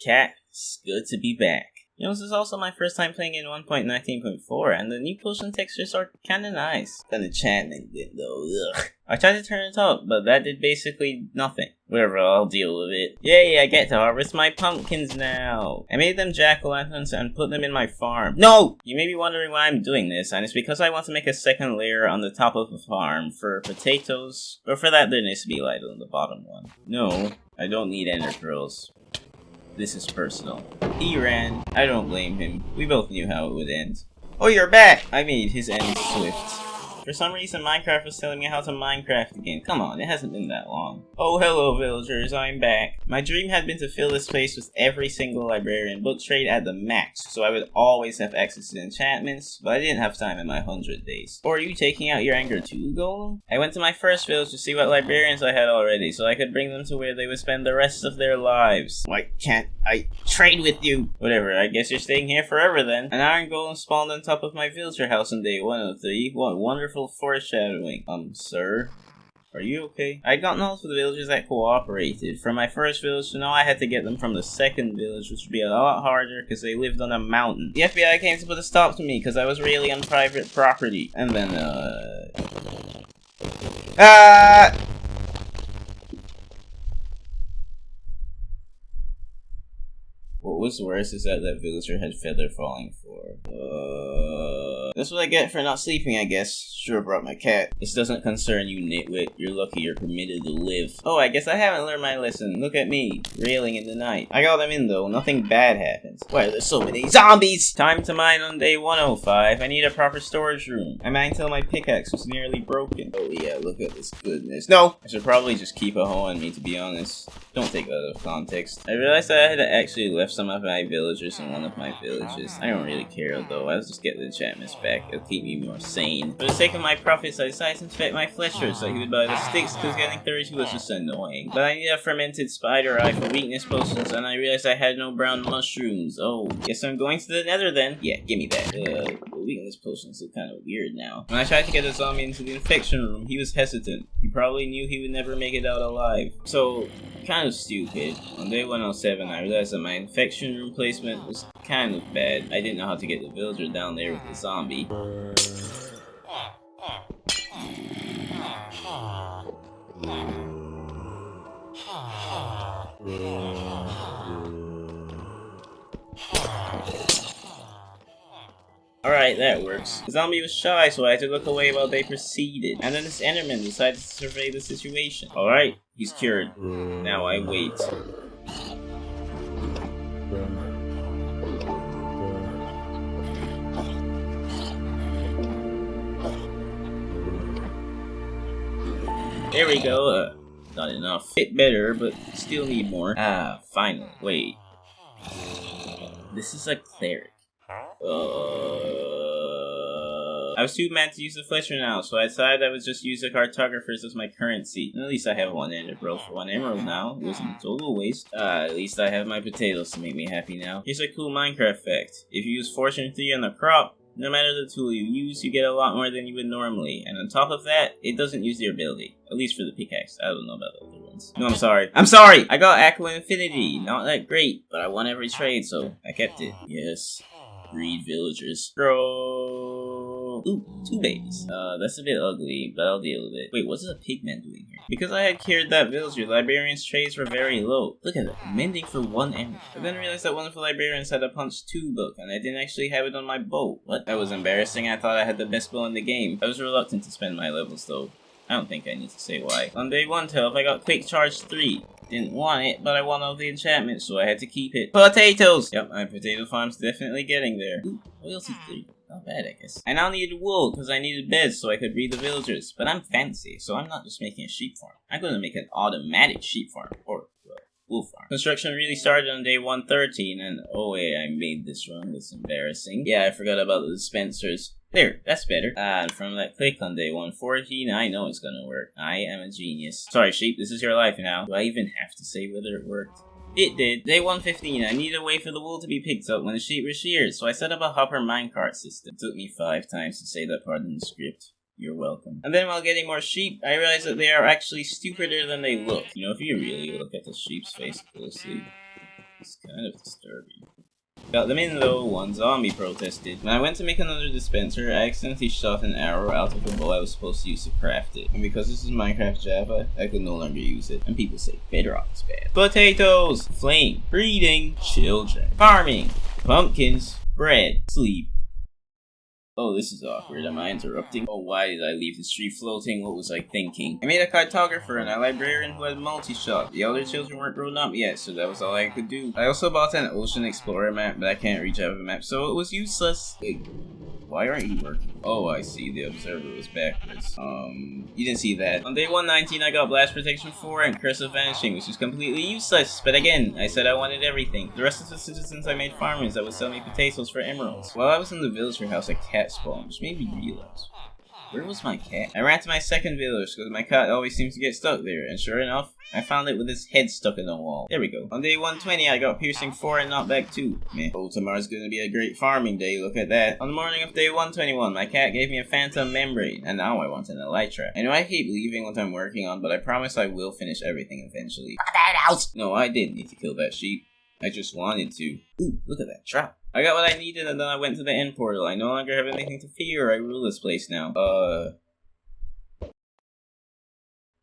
Cat, it's good to be back. You know, this is also my first time playing in 1.19.4, and the new potion textures are kinda nice. The enchantment did though, ugh. I tried to turn it up, but that did basically nothing. Whatever, I'll deal with it. Yay, I get to harvest my pumpkins now! I made them jack-o'-lanterns and put them in my farm. No! You may be wondering why I'm doing this, and it's because I want to make a second layer on the top of the farm for potatoes, but for that there needs to be light on the bottom one. No, I don't need ender pearls. This is personal. He ran. I don't blame him. We both knew how it would end. Oh, you're back! I made his end swift. For some reason, Minecraft was telling me how to Minecraft again. Come on, it hasn't been that long. Oh, hello, villagers. I'm back. My dream had been to fill this place with every single librarian book trade at the max, so I would always have access to enchantments, but I didn't have time in my 100 days. Or are you taking out your anger too, Golem? I went to my first village to see what librarians I had already, so I could bring them to where they would spend the rest of their lives. Why can't I trade with you? Whatever, I guess you're staying here forever then. An iron golem spawned on top of my villager house on day 103. What wonderful foreshadowing. Sir? Are you okay? I'd gotten all of the villagers that cooperated. From my first village to now I had to get them from the second village, which would be a lot harder because they lived on a mountain. The FBI came to put a stop to me because I was really on private property. And then, What was worse is that villager had feather falling for. That's what I get for not sleeping, I guess. Sure brought my cat. This doesn't concern you, nitwit. You're lucky you're permitted to live. Oh, I guess I haven't learned my lesson. Look at me, railing in the night. I got them in though. Nothing bad happens. Why are there so many zombies? Time to mine on day 105. I need a proper storage room. I mined till my pickaxe was nearly broken. Oh yeah, look at this goodness. No! I should probably just keep a hoe on me, to be honest. Don't take that out of context. I realized that I had actually left some of my villagers in one of my villages. I don't really care though. I'll just get the enchantments back. It'll keep me more sane. For the sake of my profits, I decided to inspect my flesher so he would buy the sticks because getting 32 was just annoying. But I need a fermented spider eye for weakness potions, and I realized I had no brown mushrooms. Oh, guess I'm going to the nether then. Yeah, give me that. The weakness potions look kind of weird now. When I tried to get a zombie into the infection room, he was hesitant. He probably knew he would never make it out alive. So, kind of stupid. On day 107, I realized that my infection room placement was kind of bad. I didn't know how to get the villager down there with the zombie. Alright, that works. The zombie was shy, so I had to look away while they proceeded. And then this Enderman decided to survey the situation. Alright, he's cured. Now I wait. There we go. Not enough. Bit better, but still need more. Ah, finally. Wait. This is a cleric. I was too mad to use the flesher now, so I decided I would just use the cartographers as my currency. And at least I have one ender pearl for 1 emerald now. It wasn't a total waste. At least I have my potatoes to make me happy now. Here's a cool Minecraft fact. If you use Fortune 3 on the crop, no matter the tool you use, you get a lot more than you would normally. And on top of that, it doesn't use your ability. At least for the pickaxe. I don't know about the other ones. No, I'm sorry. I'm sorry! I got Aqua Infinity. Not that great, but I won every trade, so I kept it. Yes. Breed villagers. Grow. Ooh, 2 babies. That's a bit ugly, but I'll deal with it. Wait, what's the pigman doing here? Because I had cured that villager, librarians' trades were very low. Look at it, mending for 1 emerald. I then realized that one of the librarians had a punch 2 book, and I didn't actually have it on my bow. What? That was embarrassing. I thought I had the best bow in the game. I was reluctant to spend my levels though. I don't think I need to say why. On day 112, I got Quick Charge 3. Didn't want it, but I won all the enchantments, so I had to keep it. Potatoes! Yep, my potato farm's definitely getting there. Ooh, loyalty 3. Not bad, I guess. I now needed wool, because I needed beds so I could breed the villagers. But I'm fancy, so I'm not just making a sheep farm. I'm gonna make an automatic sheep farm. Or, well, wool farm. Construction really started on day 113, and oh wait, I made this wrong. That's embarrassing. Yeah, I forgot about the dispensers. There, that's better. And from that click on day 114, I know it's gonna work. I am a genius. Sorry, sheep, this is your life now. Do I even have to say whether it worked? It did. Day 115, I needed a way for the wool to be picked up when the sheep were sheared, so I set up a hopper minecart system. It took me 5 times to say that part in the script. You're welcome. And then while getting more sheep, I realized that they are actually stupider than they look. You know, if you really look at the sheep's face closely, It's kind of disturbing. Got them in though, one zombie protested. When I went to make another dispenser, I accidentally shot an arrow out of the bow I was supposed to use to craft it. And because this is Minecraft Java, I could no longer use it. And people say Bedrock is bad. Potatoes! Flame! Breeding! Children! Farming! Pumpkins! Bread! Sleep! Oh, this is awkward. Am I interrupting? Oh, why did I leave the street floating? What was I thinking? I made a cartographer and a librarian who had multi-shot. The other children weren't grown up yet, so that was all I could do. I also bought an Ocean Explorer map, but I can't reach out of a map, so it was useless. Wait, why aren't you working? Oh, I see. The observer was backwards. You didn't see that. On day 119, I got Blast Protection 4 and Curse of Vanishing, which is completely useless. But again, I said I wanted everything. The rest of the citizens I made farmers that would sell me potatoes for emeralds. While I was in the villager house, a cat spawned, which made me realize. Where was my cat? I ran to my second village because my cat always seems to get stuck there, and sure enough, I found it with its head stuck in the wall. There we go. On day 120, I got Piercing 4 and Knockback 2. Meh. Oh, tomorrow's gonna be a great farming day, look at that. On the morning of day 121, my cat gave me a Phantom Membrane, and now I want an Elytra. I know I keep leaving what I'm working on, but I promise I will finish everything eventually. No, I didn't need to kill that sheep. I just wanted to. Ooh, look at that trap. I got what I needed and then I went to the end portal. I no longer have anything to fear. I rule this place now.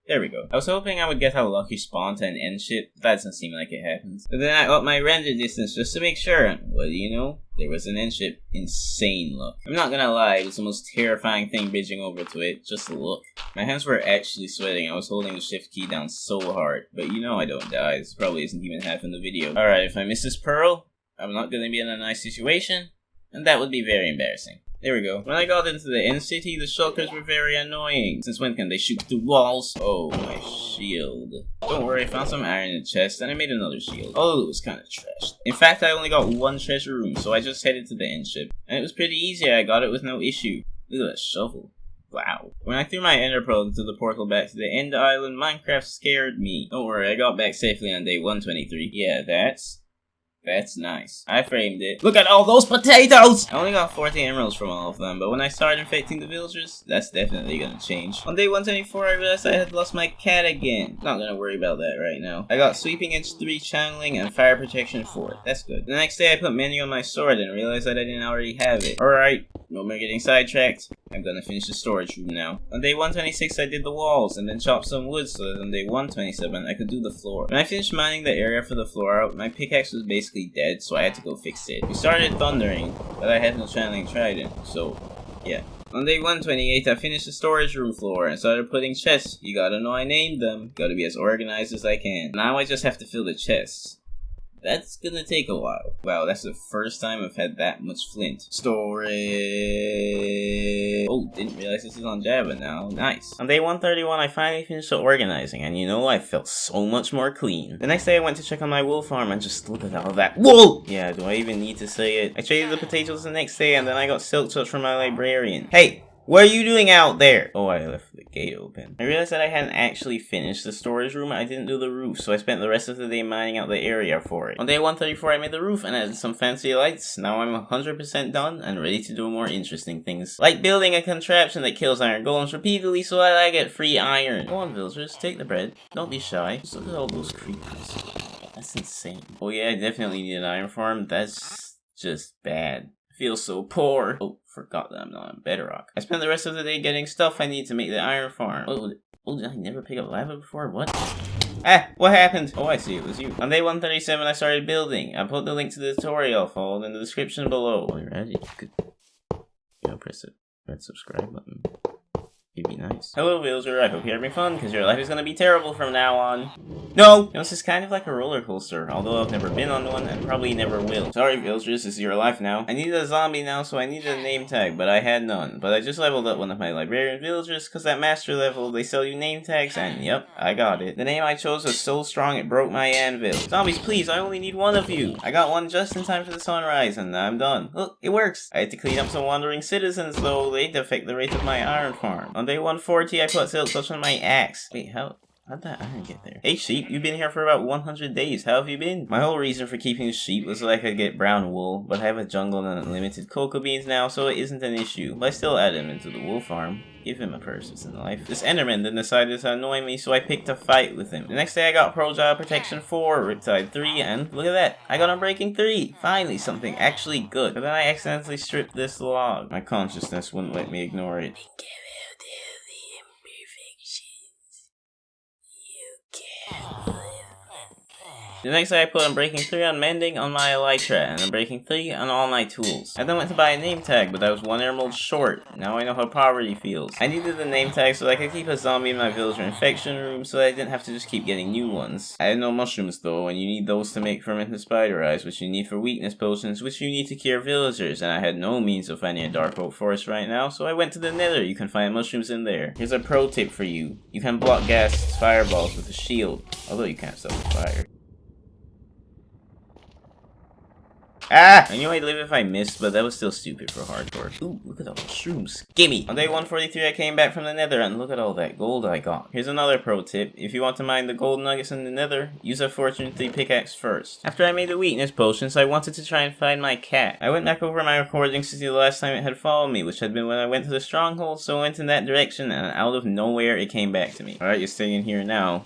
There we go. I was hoping I would get a lucky spawn to an end ship, but that doesn't seem like it happens. But then I upped my render distance just to make sure, and what do you know? There was an end ship. Insane luck. I'm not gonna lie, it was the most terrifying thing bridging over to it. Just look. My hands were actually sweating. I was holding the shift key down so hard. But you know I don't die. This probably isn't even half in the video. Alright, if I miss this pearl, I'm not gonna be in a nice situation, and that would be very embarrassing. There we go. When I got into the end city, the shulkers were very annoying. Since when can they shoot through walls? Oh, my shield. Don't worry, I found some iron in the chest, and I made another shield. Although it was kind of trashed. In fact, I only got one treasure room, so I just headed to the end ship. And it was pretty easy, I got it with no issue. Look at that shovel. Wow. When I threw my ender pearl into the portal back to the end island, Minecraft scared me. Don't worry, I got back safely on day 123. Yeah, that's nice. I framed it. Look at all those potatoes! I only got 40 emeralds from all of them, but when I started infecting the villagers, that's definitely gonna change. On day 124, I realized I had lost my cat again. Not gonna worry about that right now. I got Sweeping Edge 3 channeling and Fire Protection 4. That's good. The next day, I put menu on my sword and realized that I didn't already have it. Alright, no more getting sidetracked. I'm gonna finish the storage room now. On day 126, I did the walls and then chopped some wood so that on day 127, I could do the floor. When I finished mining the area for the floor out, my pickaxe was basically dead, so I had to go fix it. It started thundering, but I had no channeling trident, so yeah. On day 128, I finished the storage room floor and started putting chests. You gotta know I named them. Gotta be as organized as I can. Now I just have to fill the chests. That's gonna take a while. Wow, that's the first time I've had that much flint. Storage. Oh, didn't realize this is on Java now. Nice. On day 131, I finally finished the organizing, and you know, I felt so much more clean. The next day, I went to check on my wool farm, and just look at all that wool! Yeah, do I even need to say it? I traded the potatoes the next day, and then I got silk touch from my librarian. Hey! What are you doing out there? Oh, I left the gate open. I realized that I hadn't actually finished the storage room. I didn't do the roof, so I spent the rest of the day mining out the area for it. On day 134, I made the roof and added some fancy lights. Now I'm 100% done and ready to do more interesting things. Like building a contraption that kills iron golems repeatedly so that I get free iron. Go on, villagers, take the bread. Don't be shy. Just look at all those creepers. That's insane. Oh yeah, I definitely need an iron farm. That's just bad. I feel so poor. Oh, forgot that I'm not on Bedrock. I spent the rest of the day getting stuff I need to make the iron farm. Oh, did I never pick up lava before? What? Ah, what happened? Oh, I see, it was you. On day 137, I started building. I put the link to the tutorial followed in the description below. While you're at it, you could, press the red subscribe button. It'd be nice. Hello, villager. I hope you're having fun, because your life is going to be terrible from now on. No! This is kind of like a roller coaster, although I've never been on one and probably never will. Sorry, villagers, this is your life now. I needed a zombie now, so I needed a name tag, but I had none. But I just leveled up one of my librarian villagers, because at master level, they sell you name tags, and yep, I got it. The name I chose was so strong it broke my anvil. Zombies, please, I only need one of you. I got one just in time for the sunrise, and I'm done. Look, it works. I had to clean up some wandering citizens, though. They'd affect the rate of my iron farm. On day 140, I put silk touch on my axe. Wait, how How'd that iron get there? Hey sheep, you've been here for about 100 days. How have you been? My whole reason for keeping sheep was so I could get brown wool, but I have a jungle and unlimited cocoa beans now, so it isn't an issue. But I still add him into the wool farm. Give him a purpose in life. This Enderman then decided to annoy me, so I picked a fight with him. The next day I got Projectile Protection 4, Riptide 3, and look at that. I got Unbreaking 3. Finally, something actually good. But then I accidentally stripped this log. My consciousness wouldn't let me ignore it. The next day I put Unbreaking 3 on Mending on my Elytra, and Unbreaking 3 on all my tools. I then went to buy a name tag, but I was 1 emerald short. Now I know how poverty feels. I needed the name tag so that I could keep a zombie in my villager infection room so that I didn't have to just keep getting new ones. I had no mushrooms though, and you need those to make fermented spider eyes, which you need for weakness potions, which you need to cure villagers, and I had no means of finding a dark oak forest right now, so I went to the nether. You can find mushrooms in there. Here's a pro tip for you. You can block gas fireballs with a shield, although you can't stop the fire. Ah! I knew I'd live if I missed, but that was still stupid for hardcore. Ooh, look at all the shrooms. Gimme! On day 143 I came back from the nether, and look at all that gold I got. Here's another pro tip. If you want to mine the gold nuggets in the nether, use a fortune 3 pickaxe first. After I made the weakness potions, I wanted to try and find my cat. I went back over my recordings to see the last time it had followed me, which had been when I went to the stronghold, so I went in that direction, and out of nowhere it came back to me. Alright, you're staying here now.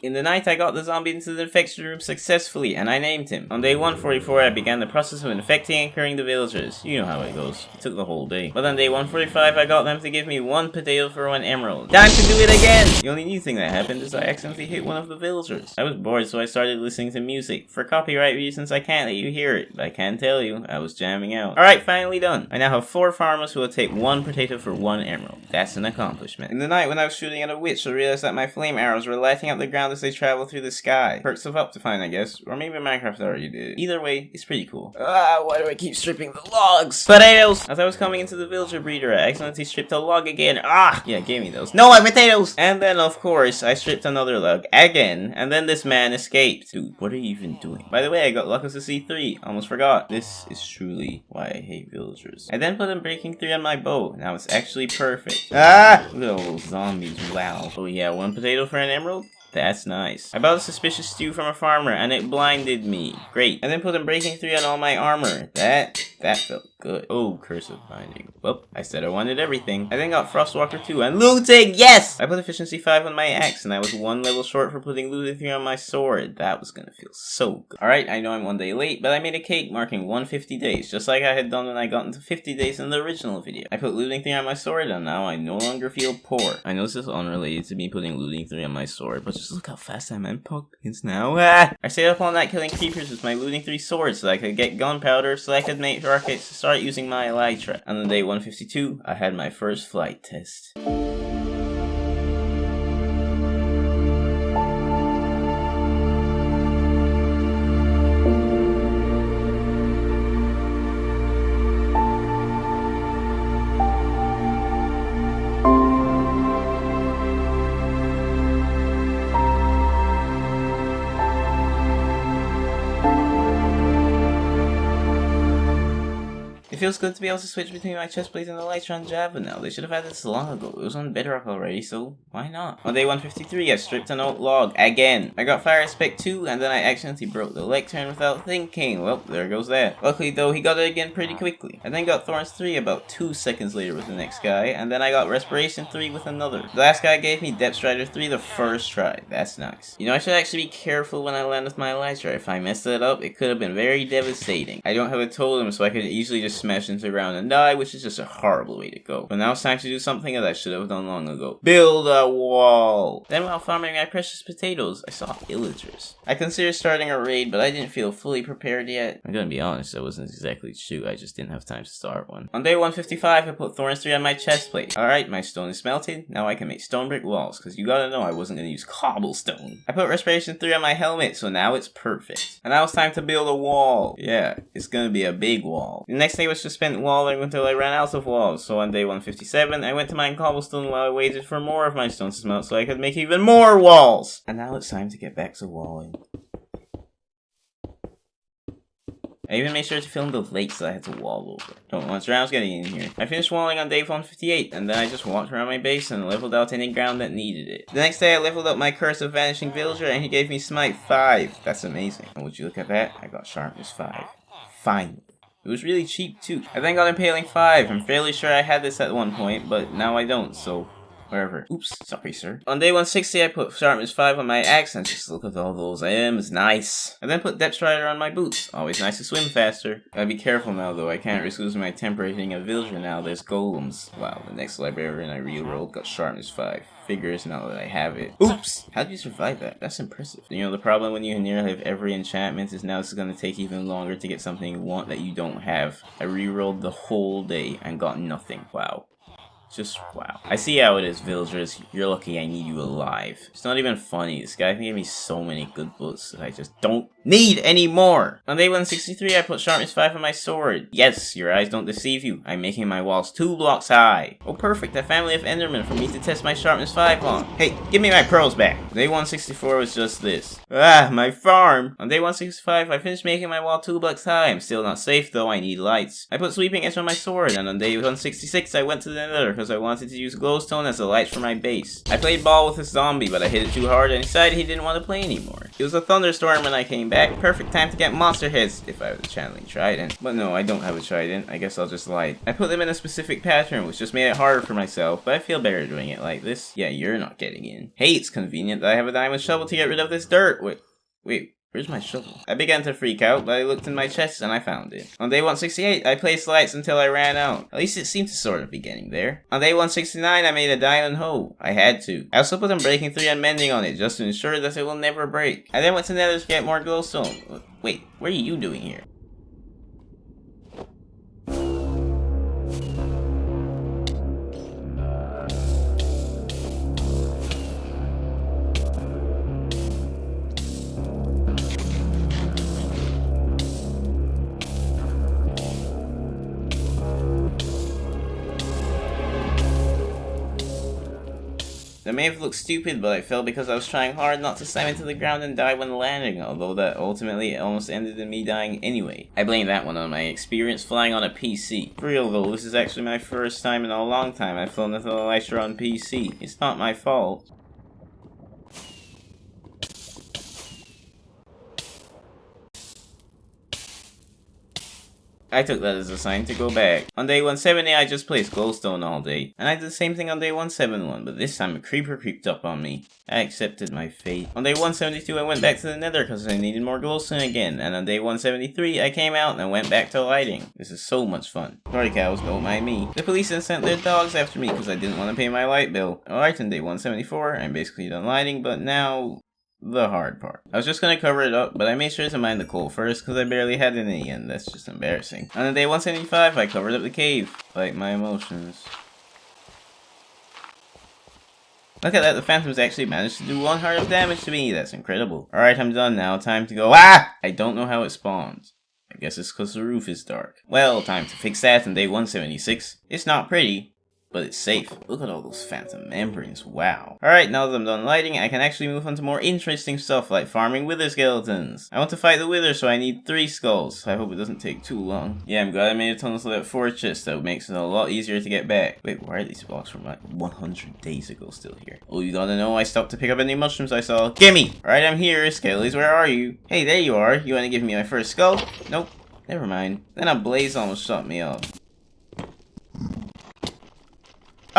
In the night, I got the zombie into the infection room successfully, and I named him. On day 144, I began the process of infecting and curing the villagers. You know how it goes. It took the whole day. But on day 145, I got them to give me 1 potato for 1 emerald. Time to do it again! The only new thing that happened is I accidentally hit one of the villagers. I was bored, so I started listening to music. For copyright reasons, I can't let you hear it, but I can tell you, I was jamming out. Alright, finally done. I now have 4 farmers who will take 1 potato for 1 emerald. That's an accomplishment. In the night, when I was shooting at a witch, I realized that my flame arrows were lighting up the ground as they traveled through the sky. Perks of Optifine, I guess. Or maybe Minecraft already did. Either way, it's pretty cool. Why do I keep stripping the logs? Potatoes! As I was coming into the villager breeder, I accidentally stripped a log again. Yeah, give me those. No, potatoes! And then, of course, I stripped another log again, and then this man escaped. Dude, what are you even doing? By the way, I got Lucas to C3. Almost forgot. This is truly why I hate villagers. I then put Unbreaking 3 on my bow. Now it's actually perfect. Look at all those zombies. Wow. Oh yeah, 1 potato for an emerald? That's nice. I bought a suspicious stew from a farmer, and it blinded me. Great. I then put Unbreaking 3 on all my armor. That felt good. Oh, Curse of Binding. Well, I said I wanted everything. I then got Frostwalker 2 and looting! Yes! I put Efficiency 5 on my axe, and I was 1 level short for putting looting 3 on my sword. That was gonna feel so good. Alright, I know I'm 1 day late, but I made a cake marking 150 days, just like I had done when I got into 50 days in the original video. I put looting 3 on my sword, and now I no longer feel poor. I know this is unrelated to me putting looting 3 on my sword, but just look how fast I'm in pumpkins now. I stayed up all night killing creepers with my looting 3 swords so I could get gunpowder so I could make rockets to start using my elytra. And on day 152, I had my first flight test. It feels good to be able to switch between my chest plate and the Elytra on Java now. They should have had this long ago. It was on Bedrock already, so why not? On day 153, I stripped an oak log again. I got Fire Spec 2, and then I accidentally broke the lectern without thinking. Well, there goes that. Luckily though, he got it again pretty quickly. I then got Thorns 3 about 2 seconds later with the next guy, and then I got Respiration 3 with another. The last guy gave me Depth Strider 3 the first try. That's nice. You know, I should actually be careful when I land with my Elytra. If I messed it up, it could have been very devastating. I don't have a totem, so I could easily just smash into the ground and die, which is just a horrible way to go. But now it's time to do something that I should have done long ago. Build a wall! Then while farming my precious potatoes, I saw villagers. I considered starting a raid, but I didn't feel fully prepared yet. I'm gonna be honest, I wasn't exactly true, I just didn't have time to start one. On day 155, I put Thorns 3 on my chest plate. Alright, my stone is melted, now I can make stone brick walls, because you gotta know I wasn't gonna use cobblestone. I put Respiration 3 on my helmet, so now it's perfect. And now it's time to build a wall. Yeah, it's gonna be a big wall. The next day was to spend walling until I ran out of walls, so on day 157, I went to mine cobblestone while I waited for more of my stones to smelt so I could make even more walls! And now it's time to get back to walling. I even made sure to film the lakes that I had to wall over. Don't want rounds getting in here. I finished walling on day 158, and then I just walked around my base and leveled out any ground that needed it. The next day I leveled up my Curse of Vanishing Villager, and he gave me Smite 5. That's amazing. And would you look at that? I got Sharpness 5. Finally. It was really cheap too. I then got Impaling 5. I'm fairly sure I had this at one point, but now I don't, so wherever. Oops, sorry sir. On day 160 I put Sharpness 5 on my axe, and just look at all those items, nice. I then put Depth Strider on my boots, always nice to swim faster. Gotta be careful now though, I can't risk losing my temporary thing of Villager now, there's golems. Wow, the next librarian I rerolled got Sharpness 5. Figures now that I have it. Oops! How did you survive that? That's impressive. You know, the problem when you nearly have every enchantment is now it's gonna take even longer to get something you want that you don't have. I rerolled the whole day and got nothing. Wow. Just wow. I see how it is, villagers. You're lucky I need you alive. It's not even funny. This guy gave me so many good books that I just don't need anymore. On day 163, I put Sharpness 5 on my sword. Yes, your eyes don't deceive you. I'm making my walls 2 blocks high. Oh, perfect. A family of Endermen for me to test my Sharpness 5 on. Hey, give me my pearls back. Day 164 was just this. Ah, my farm. On day 165, I finished making my wall 2 blocks high. I'm still not safe though. I need lights. I put Sweeping Edge on my sword, and on day 166, I went to the Nether because I wanted to use glowstone as the light for my base. I played ball with a zombie, but I hit it too hard and decided he didn't want to play anymore. It was a thunderstorm when I came back. Perfect time to get monster heads if I was channeling Trident. But no, I don't have a Trident. I guess I'll just light. I put them in a specific pattern, which just made it harder for myself, but I feel better doing it like this. Yeah, you're not getting in. Hey, it's convenient that I have a diamond shovel to get rid of this dirt. Wait. Where's my shovel? I began to freak out, but I looked in my chest and I found it. On day 168, I placed lights until I ran out. At least it seemed to sort of be getting there. On day 169, I made a diamond hoe. I had to. I also put Unbreaking 3 and Mending on it, just to ensure that it will never break. I then went to Nether to get more glowstone. Wait, what are you doing here? That may have looked stupid, but I fell because I was trying hard not to slam into the ground and die when landing, although that ultimately almost ended in me dying anyway. I blame that one on my experience flying on a PC. For real though, this is actually my first time in a long time I've flown with an Elytra on PC. It's not my fault. I took that as a sign to go back. On day 170, I just placed glowstone all day. And I did the same thing on day 171, but this time a creeper creeped up on me. I accepted my fate. On day 172, I went back to the Nether because I needed more glowstone again. And on day 173, I came out and I went back to lighting. This is so much fun. Sorry cows, don't mind me. The police then sent their dogs after me because I didn't want to pay my light bill. Alright, on day 174, I'm basically done lighting, but now the hard part. I was just gonna cover it up, but I made sure to mine the coal first because I barely had any, and that's just embarrassing. On day 175, I covered up the cave. Like my emotions. Look at that, the phantoms actually managed to do 1 heart of damage to me. That's incredible. Alright, I'm done now. Time to go. Ah! I don't know how it spawns. I guess it's because the roof is dark. Well, time to fix that on day 176. It's not pretty, but it's safe. Look at all those phantom membranes, wow. Alright, now that I'm done lighting, I can actually move on to more interesting stuff like farming wither skeletons. I want to fight the wither, so I need 3 skulls. I hope it doesn't take too long. Yeah, I'm glad I made a tunnel to that fortress. That makes it a lot easier to get back. Wait, why are these blocks from like 100 days ago still here? Oh, you gotta know I stopped to pick up any mushrooms I saw. Gimme! Alright, I'm here. Skellies, where are you? Hey, there you are. You wanna give me my first skull? Nope. Never mind. Then a blaze almost shot me up.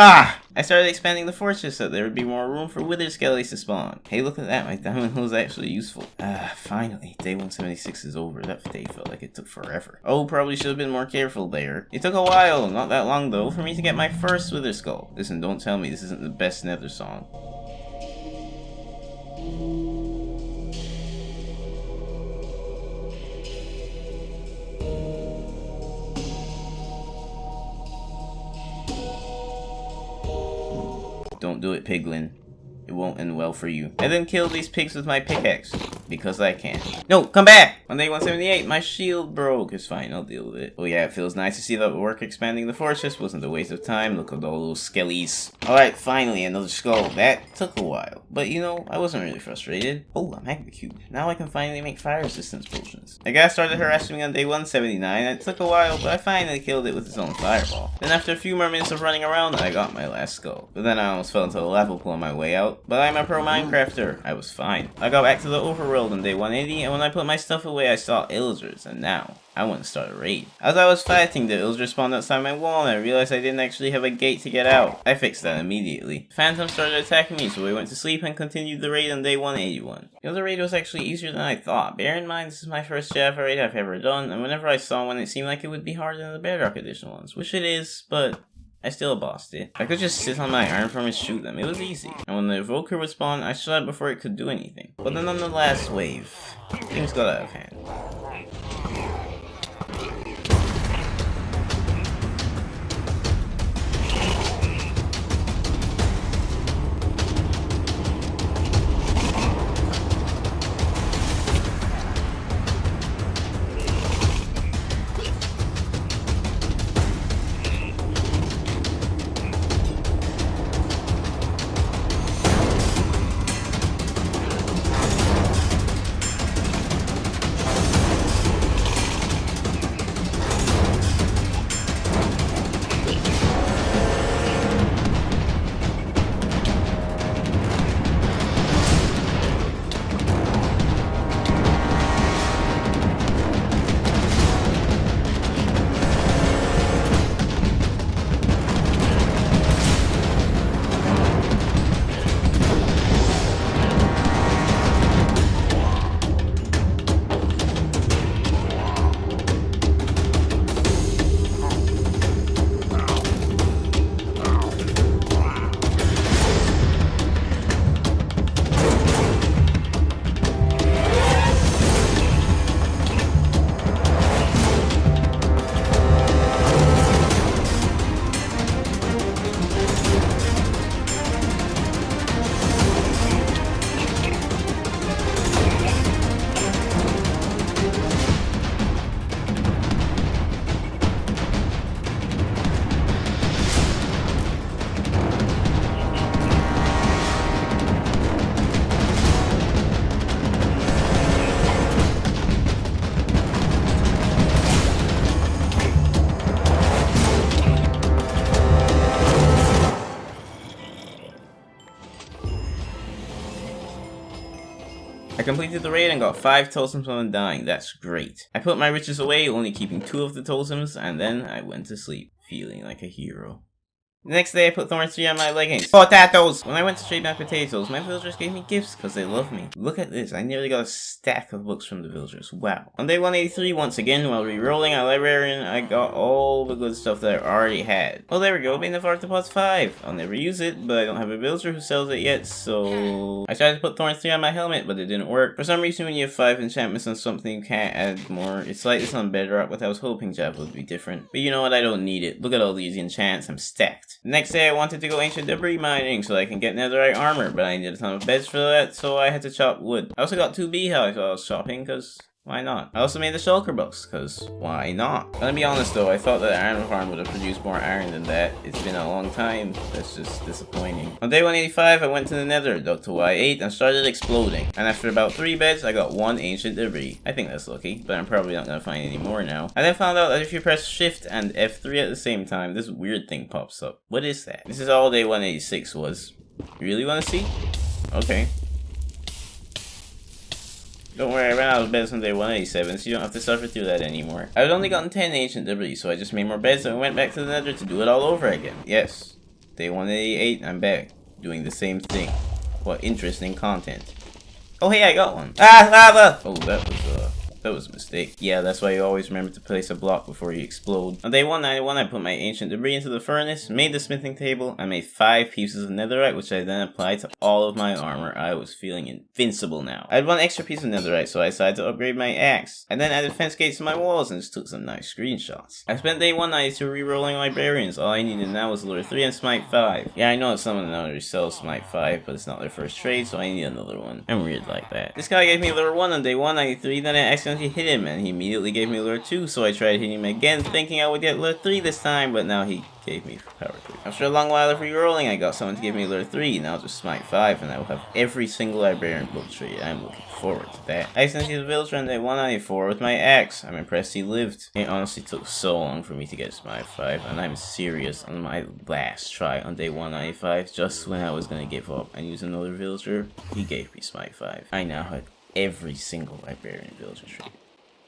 Ah! I started expanding the fortress so there would be more room for wither skellies to spawn. Hey, look at that, my diamond hoe is actually useful. Ah, finally. Day 176 is over. That day felt like it took forever. Oh, probably should have been more careful there. It took a while, not that long though, for me to get my first wither skull. Listen, don't tell me this isn't the best Nether song. Don't do it, piglin. It won't end well for you. I then killed these pigs with my pickaxe. because I can. No, come back! On day 178, my shield broke. It's fine, I'll deal with it. Oh yeah, it feels nice to see that the work expanding the fortress wasn't a waste of time. Look at all those skellies. Alright, finally, another skull. That took a while. But you know, I wasn't really frustrated. Oh, a magma cube. Now I can finally make fire resistance potions. The guy started harassing me on day 179, and it took a while, but I finally killed it with his own fireball. Then after a few more minutes of running around, I got my last skull. But then I almost fell into the lava pool on my way out. But I'm a pro Minecrafter. I was fine. I got back to the overworld on day 180, and when I put my stuff away, I saw Illagers, and now I want to start a raid. As I was fighting, the Illagers spawned outside my wall, and I realized I didn't actually have a gate to get out. I fixed that immediately. Phantoms started attacking me, so we went to sleep and continued the raid on day 181. The other raid was actually easier than I thought. Bear in mind, this is my first Java raid I've ever done, and whenever I saw one, it seemed like it would be harder than the Bedrock Edition ones, which it is, but I still bossed it. I could just sit on my iron farm and shoot them. It was easy. And when the evoker would spawn, I shot it before it could do anything. But then on the last wave, things got out of hand. I completed the raid and got 5 totems on undying. That's great. I put my riches away, only keeping 2 of the totems, and then I went to sleep, feeling like a hero. The next day I put Thorn 3 on my leggings. Potatoes! When I went to trade my potatoes, my villagers gave me gifts because they love me. Look at this, I nearly got a stack of books from the villagers. Wow. On day 183, once again, while re-rolling a librarian, I got all the good stuff that I already had. Oh, there we go, Bane of Arthropods 5. I'll never use it, but I don't have a villager who sells it yet, so I tried to put Thorn 3 on my helmet, but it didn't work. For some reason, when you have 5 enchantments on something, you can't add more. It's like this on Bedrock, but I was hoping Java would be different. But you know what, I don't need it. Look at all these enchants, I'm stacked. The next day I wanted to go ancient debris mining so I can get netherite armor, but I needed a ton of beds for that, so I had to chop wood. I also got 2 beehives while I was chopping, cause why not? I also made the shulker box, cause why not? Gonna be honest though, I thought that iron farm would have produced more iron than that. It's been a long time. That's just disappointing. On day 185, I went to the nether, dug to Y8, and started exploding. And after about 3 beds, I got 1 ancient debris. I think that's lucky, but I'm probably not gonna find any more now. I then found out that if you press shift and F3 at the same time, this weird thing pops up. What is that? This is all day 186 was. You really wanna see? Okay. Don't worry, I ran out of beds on day 187, so you don't have to suffer through that anymore. I've only gotten 10 ancient debris, so I just made more beds and went back to the nether to do it all over again. Yes, day 188, I'm back, doing the same thing. What interesting content. Oh hey, I got one. Ah, lava! Oh, that was That was a mistake. Yeah, that's why you always remember to place a block before you explode. On day 191, I put my ancient debris into the furnace, made the smithing table, and made 5 pieces of netherite, which I then applied to all of my armor. I was feeling invincible now. I had 1 extra piece of netherite, so I decided to upgrade my axe. I then added fence gates to my walls and just took some nice screenshots. I spent day 192 re-rolling librarians. All I needed now was lure 3 and smite 5. Yeah, I know that someone already sells smite 5, but it's not their first trade, so I need another one. I'm weird like that. This guy gave me lure 1 on day 193, then I accidentally hit him, and he immediately gave me lure 2, so I tried hitting him again, thinking I would get lure 3 this time, but now he gave me power 3. After a long while of re-rolling, I got someone to give me lure 3, now just smite 5, and I will have every single librarian book trade. I'm looking forward to that. I accidentally hit the villager on day 194 with my axe. I'm impressed he lived. It honestly took so long for me to get smite 5, and I'm serious, on my last try on day 195, just when I was gonna give up and use another villager, he gave me smite 5. I now had every single librarian villager trade.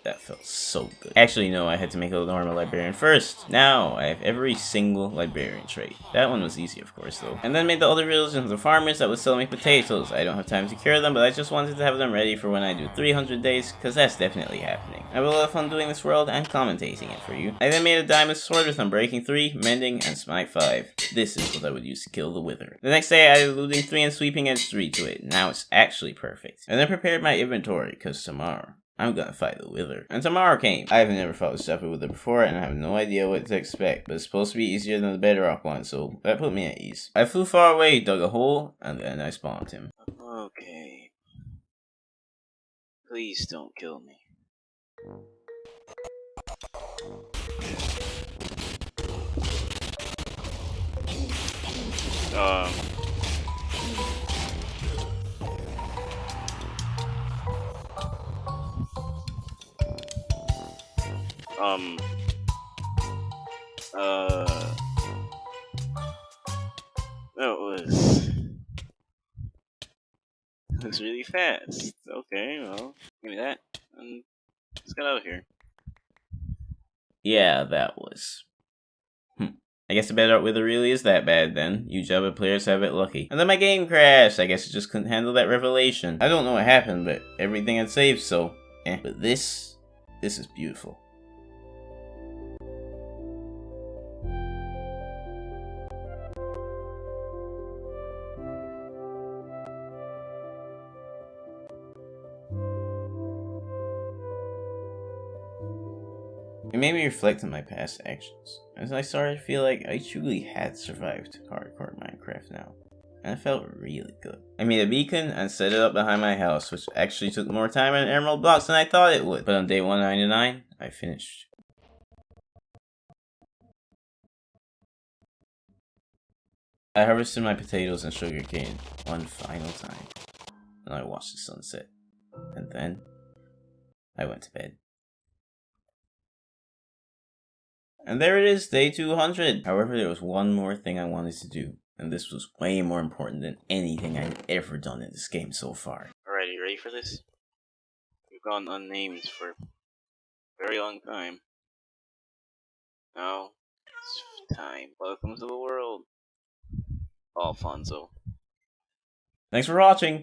That felt so good. Actually, no, I had to make a normal librarian first. Now, I have every single librarian trait. That one was easy, of course, though. And then made the other villages into farmers that would sell me potatoes. I don't have time to cure them, but I just wanted to have them ready for when I do 300 days, because that's definitely happening. I have a lot of fun doing this world and commentating it for you. I then made a diamond sword with Unbreaking 3, Mending, and Smite 5. This is what I would use to kill the Wither. The next day, I added Looting 3 and Sweeping Edge 3 to it. Now it's actually perfect. And then prepared my inventory, because tomorrow I'm gonna fight the Wither. And tomorrow came. I have never fought with Steppe Wither before, and I have no idea what to expect, but it's supposed to be easier than the Bedrock one, so that put me at ease. I flew far away, dug a hole, and then I spawned him. Okay. Please don't kill me. That was really fast. Okay, well, give me that, and let's get out of here. Yeah, that was. I guess the Bedrock Wither really is that bad then. You Java players have it lucky. And then my game crashed. I guess it just couldn't handle that revelation. I don't know what happened, but everything had saved, so But this is beautiful. It made me reflect on my past actions, as I started to feel like I truly had survived hardcore Minecraft now, and it felt really good. I made a beacon and set it up behind my house, which actually took more time and emerald blocks than I thought it would, but on day 199, I finished. I harvested my potatoes and sugarcane one final time, and I watched the sunset, and then I went to bed. And there it is, day 200. However, there was one more thing I wanted to do, and this was way more important than anything I've ever done in this game so far. Alright, you ready for this? We've gone unnamed for a very long time. Now, it's time. Welcome to the world, Alfonso. Thanks for watching!